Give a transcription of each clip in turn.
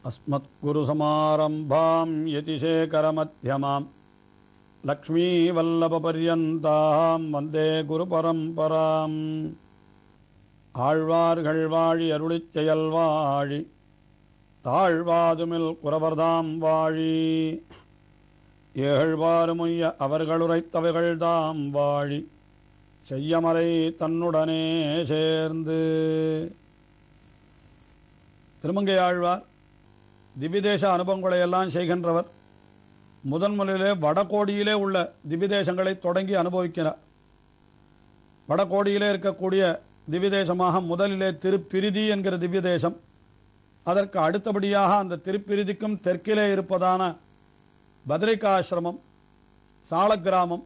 अस्मत्गुरुसमारम्भां यतिशेखरमध्यमां लक्ष्मीवल्लभपर्यन्तां वन्दे गुरुपरम्पराम् ஆழ்வார்கள் வாழி அருளிச் செயல் வாழி தாழ்வாதுமில் குறவர்தாம் வாழி ஏழ்வாறுமுய்ய அவர்களுரைத்தவைகள்தாம் வாழி செய்யமறை தன்னுடனே சேர்ந்து. திருமங்கை ஆழ்வார் திவ்யதேச அனுபவங்களை எல்லாம் செய்கின்றவர். முதன்முதலிலே வடகோடியிலே உள்ள திவ்யதேசங்களை தொடங்கி அனுபவிக்கிறார். வடகோடியிலே இருக்கக்கூடிய திவ்யதேசமாக முதலிலே திருப்பிரிதி என்கிற திவ்யதேசம், அதற்கு அடுத்தபடியாக அந்த திருப்பிரிதிக்கும் தெற்கிலே இருப்பதான பத்ரிகாசிரமம், சாலக்கிராமம்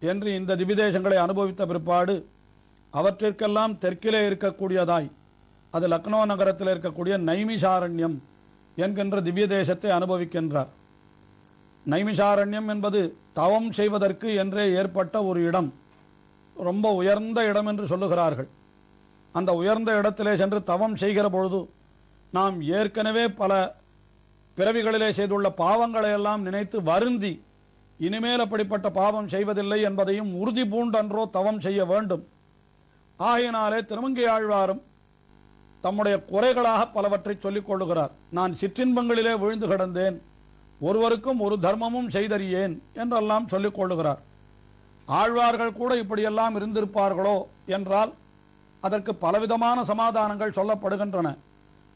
என்று இந்த திவ்யதேசங்களை அனுபவித்த பிற்பாடு அவற்றிற்கெல்லாம் தெற்கிலே இருக்கக்கூடியதாய் அது லக்னோ நகரத்தில் இருக்கக்கூடிய நைமிஷாரண்யம் என்கின்ற திவ்ய தேசத்தை அனுபவிக்கின்றார். நைமிஷாரண்யம் என்பது தவம் செய்வதற்கு என்றே ஏற்பட்ட ஒரு இடம், ரொம்ப உயர்ந்த இடம் என்று சொல்லுகிறார்கள். அந்த உயர்ந்த இடத்திலே சென்று தவம் செய்கிற பொழுது நாம் ஏற்கனவே பல பிறவிகளிலே செய்துள்ள பாவங்களை எல்லாம் நினைத்து வருந்தி இனிமேல் அப்படிப்பட்ட பாவம் செய்வதில்லை என்பதையும் உறுதி பூண்டன்றோ தவம் செய்ய வேண்டும். ஆகையினாலே திருமங்கை ஆழ்வாரும் தம்முடைய குறைகளாக பலவற்றை சொல்லிக் கொள்ளுகிறார். நான் சிற்றின்பங்களிலே விழுந்து கிடந்தேன், ஒருவருக்கும் ஒரு தர்மமும் செய்தறியேன் என்றெல்லாம் சொல்லிக் கொள்ளுகிறார். ஆழ்வார்கள் கூட இப்படியெல்லாம் இருந்திருப்பார்களோ என்றால் அதற்கு பலவிதமான சமாதானங்கள் சொல்லப்படுகின்றன.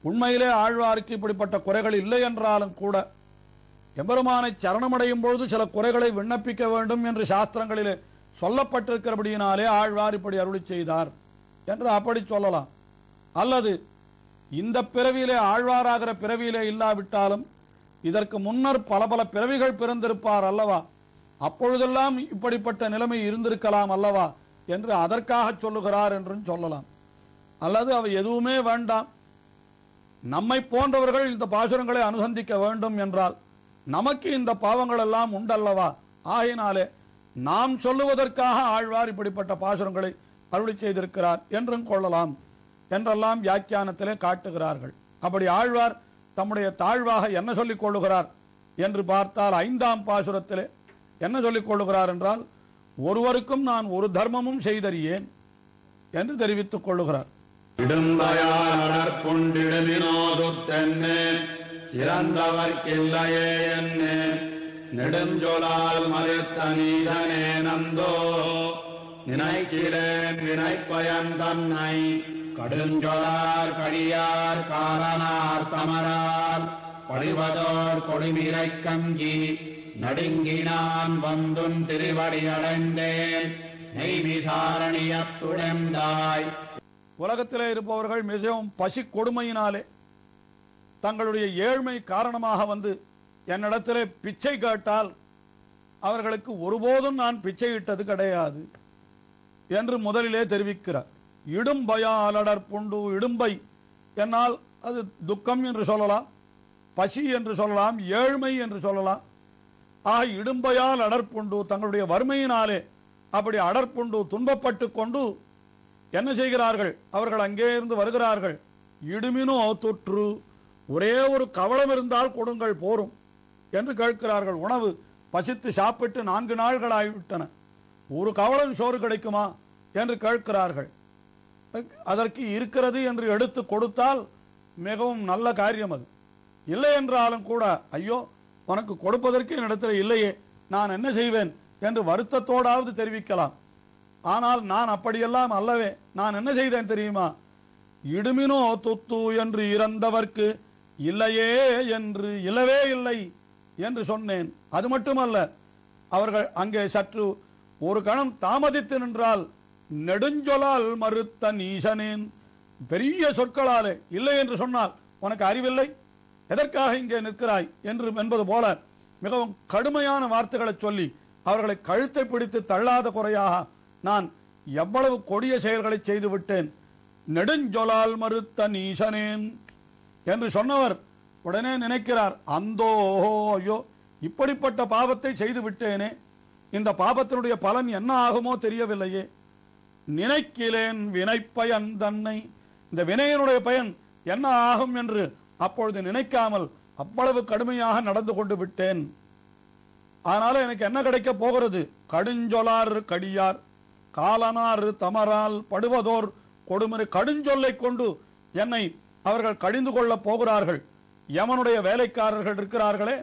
உண்மையிலே ஆழ்வாருக்கு இப்படிப்பட்ட குறைகள் இல்லை என்றாலும் கூட எம்பெருமானை சரணமடையும் பொழுது சில குறைகளை விண்ணப்பிக்க வேண்டும் என்று சாஸ்திரங்களிலே சொல்லப்பட்டிருக்கிறபடியினாலே ஆழ்வார் இப்படி அருளி செய்தார் என்று அப்படி சொல்லலாம். அல்லது இந்த பிறவியிலே ஆழ்வாராகிற பிறவியிலே இல்லாவிட்டாலும் இதற்கு முன்னர் பல பல பிறவிகள் பிறந்திருப்பார் அல்லவா, அப்பொழுதெல்லாம் இப்படிப்பட்ட நிலைமை இருந்திருக்கலாம் அல்லவா என்று அதற்காக சொல்லுகிறார் என்றும் சொல்லலாம். அல்லது அவை எதுவுமே வேண்டாம், நம்மை போன்றவர்கள் இந்த பாசுரங்களை அனுசந்திக்க வேண்டும் என்றால் நமக்கு இந்த பாவங்கள் எல்லாம் உண்டல்லவா, ஆகினாலே நாம் சொல்லுவதற்காக ஆழ்வார் இப்படிப்பட்ட பாசுரங்களை அருளி செய்திருக்கிறார் என்றும் கொள்ளலாம் என்றெல்லாம் வியாக்கியானத்திலே காட்டுகிறார்கள். அப்படி ஆழ்வார் தம்முடைய தாழ்வாக என்ன சொல்லிக் கொள்ளுகிறார் என்று பார்த்தால் 5ஆம் பாசுரத்திலே என்ன சொல்லிக் கொள்ளுகிறார் என்றால், ஒருவருக்கும் நான் ஒரு தர்மமும் செய்தறியேன் என்று தெரிவித்துக் கொள்ளுகிறார். இறந்தவர்க்கில்லையே என்ன நெடுஞ்சொலால் மறுத்தனீதனே நந்தோ நினைக்கிறேன் வினைப்பயன் தன்னை கடுஞ்சொலார் கடியார் காரணார் தமரால் பழிவதோர் கொடிமிரை கஞ்சி நடுங்கினான் வந்துன் திருவடி அடைந்தேன் நெய்விசாரணியத்துழந்தாய். உலகத்திலே இருப்பவர்கள் மிகவும் பசி கொடுமையினாலே தங்களுடைய ஏழ்மை காரணமாக வந்து என்னிடத்திலே பிச்சை கேட்டால் அவர்களுக்கு ஒருபோதும் நான் பிச்சையிட்டது கிடையாது என்று முதலிலே தெரிவிக்கிறார். இடும்பயாலடர் புண்டு, இடும்பை என்னால் அது துக்கம் என்று சொல்லலாம், பசி என்று சொல்லலாம், ஏழ்மை என்று சொல்லலாம். இடும்பையால் அடற்புண்டு, தங்களுடைய வறுமையினாலே அப்படி அடற்புண்டு துன்பப்பட்டு கொண்டு என்ன செய்கிறார்கள், அவர்கள் அங்கே இருந்து வருகிறார்கள். இடுமினோ தொற்று, ஒரே ஒரு கவளம் இருந்தால் கொடுங்கள் போரும் என்று கேட்கிறார்கள். உணவு பசித்து சாப்பிட்டு 4 நாள்கள் ஆகிவிட்டன, ஒரு கவளம் சோறு கிடைக்குமா என்று கேட்கிறார்கள். அதற்கு இருக்கிறது என்று எடுத்து கொடுத்தால் மிகவும் நல்ல காரியம். அது இல்லை என்றாலும் கூட ஐயோ உனக்கு கொடுப்பதற்கு என்னிடத்தில் இல்லையே, நான் என்ன செய்வேன் என்று வருத்தத்தோடாவது தெரிவிக்கலாம். ஆனால் நான் அப்படியெல்லாம் அல்லவே, நான் என்ன செய்தேன் தெரியுமா, இடுமினோ துத்து என்று இறந்தவர்க்கு இல்லையே என்று இல்லவே இல்லை என்று சொன்னேன். அது மட்டுமல்ல, அவர்கள் அங்கே சற்று ஒரு கணம் தாமதித்து நின்றால் நெடுஞ்சொலால் மறுத்த நீசனேன், பெரிய சொற்களாலே இல்லை என்று சொன்னால் உனக்கு அறிவில்லை, எதற்காக இங்கே நிற்கிறாய் என்று என்பது போல மிகவும் கடுமையான வார்த்தைகளை சொல்லி அவர்களை கழுத்தை பிடித்து தள்ளாத குறையாக நான் எவ்வளவு கொடிய செயல்களை செய்து விட்டேன். நெடுஞ்சொலால் மறுத்த நீசனேன் என்று சொன்னவர் உடனே நினைக்கிறார், அந்தோ ஐயோ இப்படிப்பட்ட பாவத்தை செய்து விட்டேனே, இந்த பாவத்தினுடைய பலன் என்ன ஆகுமோ தெரியவில்லையே. நினைக்கிறேன் வினைப்பயன் தன்னை, இந்த வினையினுடைய பயன் என்ன ஆகும் என்று அப்பொழுது நினைக்காமல் அவ்வளவு கடுமையாக நடந்து கொண்டு விட்டேன். அதனால எனக்கு என்ன கிடைக்க போகிறது? கடுஞ்சொலார் கடியார் காலனார் தமரால் படுவதோர் கொடுமுறை. கடுஞ்சொல்லை கொண்டு என்னை அவர்கள் கடிந்து கொள்ள போகிறார்கள். யமனுடைய வேலைக்காரர்கள் இருக்கிறார்களே,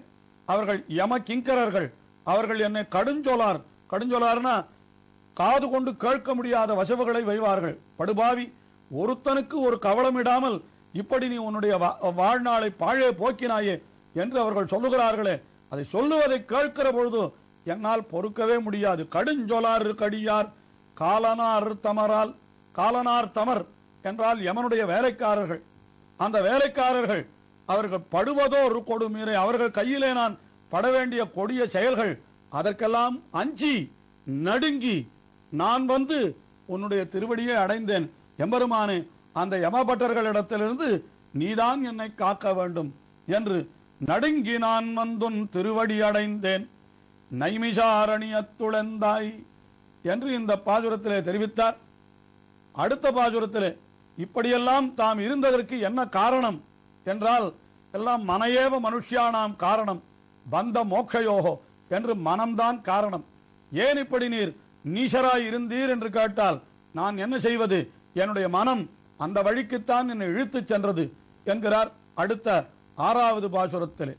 அவர்கள் யம கிங்கரர்கள், அவர்கள் என்னை கடுஞ்சொலார். கடுஞ்சொலார்னா காது கொண்டு கேட்க முடியாத வசவுகளை வைவார்கள். படுபாவி, ஒருத்தனுக்கு ஒரு கவலமிடாமல் இப்படி நீ உன்னுடைய வாழ்நாளை பாழே போக்கினாயே என்று அவர்கள் சொல்லுகிறார்களே, அதை சொல்லுவதை கேட்கிற பொழுது என்னால் பொறுக்கவே முடியாது. கடுஞ்சொலார் கடியார் காலனார் தமரால். காலனார் தமர் என்றால் யமனுடைய வேலைக்காரர்கள். அந்த வேலைக்காரர்கள் அவர்கள் படுவதோ ஒரு கொடுமீரை, அவர்கள் கையிலே நான் பட வேண்டிய கொடிய செயல்கள், அதற்கெல்லாம் அஞ்சி நடுங்கி நான் வந்து உன்னுடைய திருவடியை அடைந்தேன். எம்பெருமானே, அந்த யமபட்டர்களிடத்திலிருந்து நீதான் என்னை காக்க வேண்டும் என்று நடுங்கி நான் வந்துன் திருவடி அடைந்தேன். நைமிஷாரணியத்துளந்தாய் என்று இந்த பாசுரத்திலே தெரிவித்தார். அடுத்த பாசுரத்திலே இப்படியெல்லாம் தாம் இருந்ததற்கு என்ன காரணம் என்றால், எல்லாம் மனையேவ மனுஷ்யானாம் காரணம் பந்த மோக்ஷயோகோ என்று மனம்தான் காரணம். ஏன் இப்படி நீர் நீசராய் இருந்தீர் என்று கேட்டால் நான் என்ன செய்வது? என்னுடைய மனம் அந்த வழிக்குத்தான் என்னை இழுத்துச் சென்றது என்கிறார் அடுத்த 6வது பாசுரத்திலே.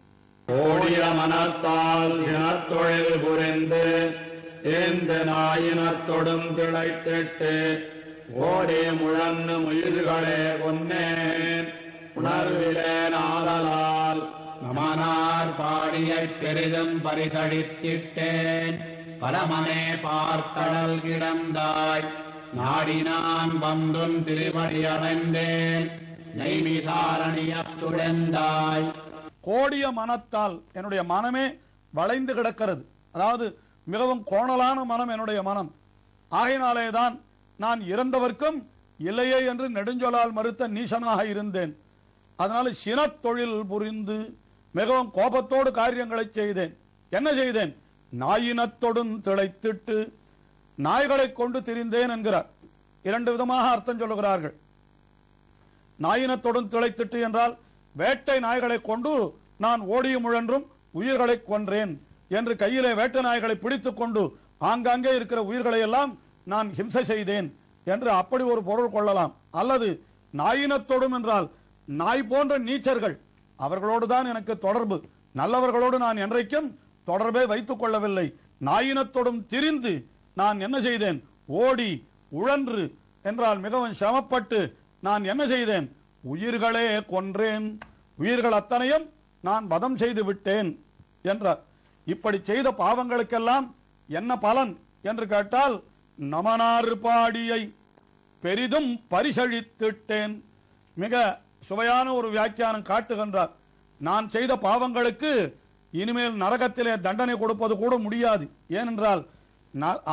ஓடிய மனத்தால் இனத்தொழில் புரிந்து ஏந்த நாயினத்தொடும் திளைத்திட்டு ஓடே முழன்னு முயிர்களே கொன்னேன் உணர்விலேன் ஆதலால் நமனார் பாடியைப் பெரிதும் பரிசடித்திட்டேன். பரமனே பார்க்கடல் கிடந்தாய் நாடினான் வந்துன் திருவடி அடைந்தேன். நைமிசாரணியத்துழந்தாய். கோடிய மனத்தால் என்னுடைய மனமே வளைந்து கிடக்கிறது. அதாவது மிகவும் கோணலான மனம் என்னுடைய மனம். ஆகையினாலேதான் நான் இறந்தவர்க்கும் இல்லையே என்று நெடுஞ்சொலால் மறுத்த நீசனாக இருந்தேன். அதனால சினத்தொழில் புரிந்து மிகவும் கோபத்தோடு காரியங்களை செய்தேன். என்ன செய்தேன்? நாயினத்தொடும் திளைத்திட்டு நாய்களை கொண்டு திரிந்தேன் என்கிறார். 2 விதமாக அர்த்தம் சொல்லுகிறார்கள். நாயினத்தொடும் திளைத்திட்டு என்றால் வேட்டை நாய்களை கொண்டு நான் ஓடிய முழன்றும் உயிர்களை கொன்றேன் என்று கையிலே வேட்டை நாய்களை பிடித்துக் கொண்டு ஆங்காங்கே இருக்கிற உயிர்களை எல்லாம் நான் ஹிம்சை செய்தேன் என்று அப்படி ஒரு பொருள் கொள்ளலாம். அல்லது நாயினத்தொடும் என்றால் நாய் போன்ற நீச்சர்கள், அவர்களோடு தான் எனக்கு தொடர்பு. நல்லவர்களோடு நான் என்றைக்கும் தொடர்பை வைத்துக் கொள்ளவில்லை. நாயினத்தொடும் திரிந்து நான் என்ன செய்தேன்? ஓடி உழன்று என்றால் மிகவும் சிரமப்பட்டு நான் என்ன செய்தேன்? உயிர்களே கொன்றேன். உயிர்கள் அத்தனையும் நான் வதம் செய்து விட்டேன் என்றார். இப்படி செய்த பாவங்களுக்கெல்லாம் என்ன பலன் என்று கேட்டால், நமனாறு பாடியை பெரிதும் பரிசழித்திட்டேன். மிக சுவையான ஒரு வியாக்கியானம் காட்டுகின்றார். நான் செய்த பாவங்களுக்கு இனிமேல் நரகத்திலே தண்டனை கொடுப்பது கூட முடியாது. ஏனென்றால்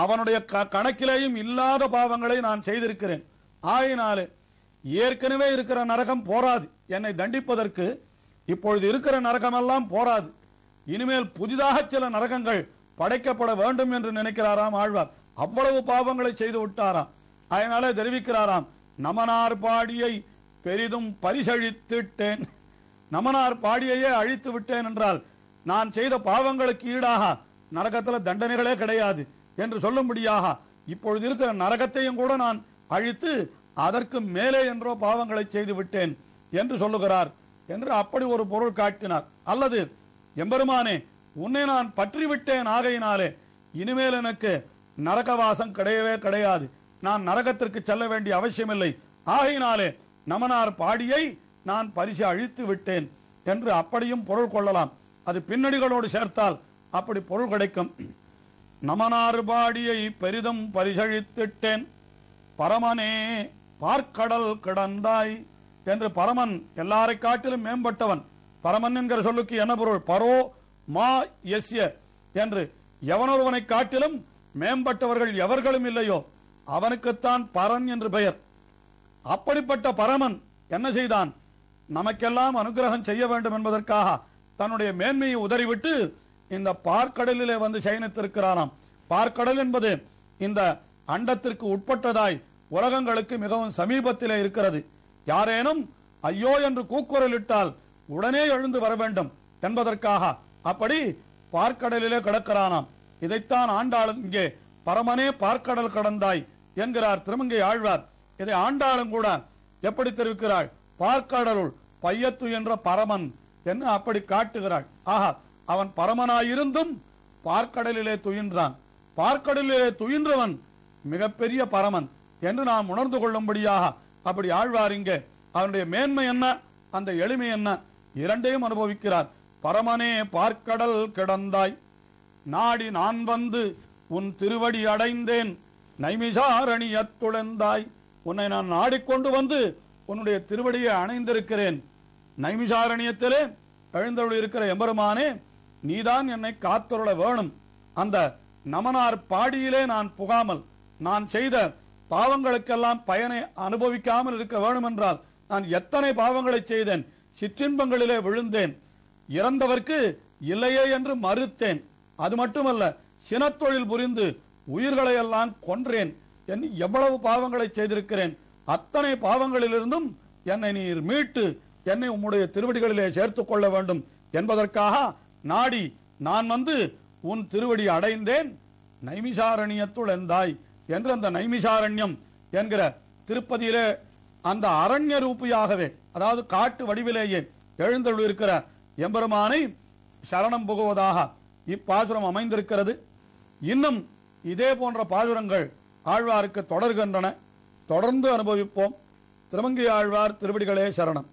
அவனுடைய கணக்கிலேயும் இல்லாத பாவங்களை நான் செய்திருக்கிறேன். ஆயினாலே ஏற்கனவே இருக்கிற நரகம் போராது, என்னை தண்டிப்பதற்கு இப்பொழுது இருக்கிற நரகமெல்லாம் போராது. இனிமேல் புதிதாக சில நரகங்கள் படைக்கப்பட வேண்டும் என்று நினைக்கிறாராம் ஆழ்வார். அவ்வளவு பாவங்களை செய்து விட்டாராம். அதனாலே தெரிவிக்கிறாராம், நமனார் பாடியை பெரிதும் பரிசழித்திட்டேன். நமனார் பாடியையே அழித்து விட்டேன் என்றால் நான் செய்த பாவங்களுக்கு ஈடாக நரகத்தில் தண்டனைகளே கிடையாது என்று சொல்லும்படியாக இப்பொழுது இருக்கிற நரகத்தையும் கூட நான் அழித்து அதற்கு மேலே என்றோ பாவங்களை செய்து விட்டேன் என்று சொல்லுகிறார் என்று அப்படி ஒரு பொருள் காட்டினார். அல்லது எம்பெருமானே, உன்னை நான் பற்றிவிட்டேன், ஆகையினாலே இனிமேல் எனக்கு நரகவாசம் கிடையவே கிடையாது, நான் நரகத்திற்கு செல்ல வேண்டிய அவசியமில்லை, ஆகையினாலே நமனார் பாடியை நான் பரிசு அழித்து விட்டேன் என்று அப்படியும் பொருள் கொள்ளலாம். அது பின்னடிகளோடு சேர்த்தால் அப்படி பொருள் கிடைக்கும். நமனார் பாடியை பெரிதும் பரிசழித்திட்டேன். பரமனே பார்க்கடல் கிடந்தாய் என்று பரமன் எல்லாரை காட்டிலும் மேம்பட்டவன். பரமன் என்கிற சொல்லுக்கு என்ன பொருள்? பரோ மா எஸ்ய என்று எவனொருவனை காட்டிலும் மேம்பட்டவர்கள் எவர்களும் இல்லையோ அவனுக்குத்தான் பரன் என்று பெயர். அப்படிப்பட்ட பரமன் என்ன செய்தான்? நமக்கெல்லாம் அனுகிரகம் செய்ய வேண்டும் என்பதற்காக தன்னுடைய மேன்மையை உதறிவிட்டு இந்த பார்க்கடலிலே வந்து சயனித்திருக்கிறாராம். பார்க்கடல் என்பது இந்த அண்டத்திற்கு உட்பட்டதாய் உலகங்களுக்கு மிகவும் சமீபத்திலே இருக்கிறது. யாரேனும் ஐயோ என்று கூக்குரலிட்டால் உடனே எழுந்து வர வேண்டும் என்பதற்காக அப்படி பார்க்கடலிலே கிடக்கிறானாம். இதைத்தான் ஆண்டாளும் இங்கே பரமனே பார்க்கடல் கடந்தாய் என்கிறார் திருமங்கை ஆழ்வார். இதை ஆண்டாளும் கூட எப்படி தெரிவிக்கிறாள்? பார்க்கடலுள் பையத்து என்ற பரமன் என்று அப்படி காட்டுகிறாள். ஆஹா, அவன் பரமனாயிருந்தும் பார்க்கடலிலே துயின்றான். பார்க்கடலிலே துயின்றவன் மிகப்பெரிய பரமன் என்று நாம் உணர்ந்து கொள்ளும்படியாக அப்படி ஆழ்வார் இங்கே அவனுடைய மேன்மை என்ன, அந்த எளிமை என்ன, இரண்டையும் அனுபவிக்கிறார். பரமனே பார்க்கடல் கிடந்தாய், நாடி நான் வந்து உன் திருவடி அடைந்தேன், நைமிசாரணியத் துளந்தாய். உன்னை நான் நாடிக்கொண்டு வந்து உன்னுடைய திருவடியை அணைந்திருக்கிறேன். நைமிசாரணியத்திலே எழுந்தருள் இருக்கிற எம்பெருமானே, நீதான் என்னை காத்தருள வேணும். அந்த நமனார் பாடியிலே நான் புகாமல், நான் செய்த பாவங்களுக்கெல்லாம் பயனை அனுபவிக்காமல் இருக்க வேணும் என்றால் நான் எத்தனை பாவங்களை செய்தேன், சிற்றின்பங்களிலே விழுந்தேன், இறந்தவர்க்கு இல்லையே என்று மறுத்தேன். அது மட்டுமல்ல, சினத்தொழில் புரிந்து உயிர்களை எல்லாம் கொன்றேன் என்று எவ்வளவு பாவங்களை செய்திருக்கிறேன். அத்தனை பாவங்களிலிருந்தும் என்னை நீர் மீட்டு என்னை உம்முடைய திருவடிகளிலே சேர்த்துக் கொள்ள வேண்டும் என்பதற்காக நாடி நான் வந்து உன் திருவடி அடைந்தேன், நைமிசாரண்யத்துள் எந்தாய் என்று அந்த நைமிசாரண்யம் என்கிற திருப்பதியிலே அந்த அரண்ய ரூபியாகவே, அதாவது காட்டு வடிவிலேயே எழுந்தருள் இருக்கிற எம்பெருமானை சரணம் புகுவதாக இப்பாசுரம் அமைந்திருக்கிறது. இன்னும் இதே போன்ற பாசுரங்கள் ஆழ்வாருக்கு தொடர்கின்றன. தொடர்ந்து அனுபவிப்போம். திருமங்கை ஆழ்வார் திருவடிகளே சரணம்.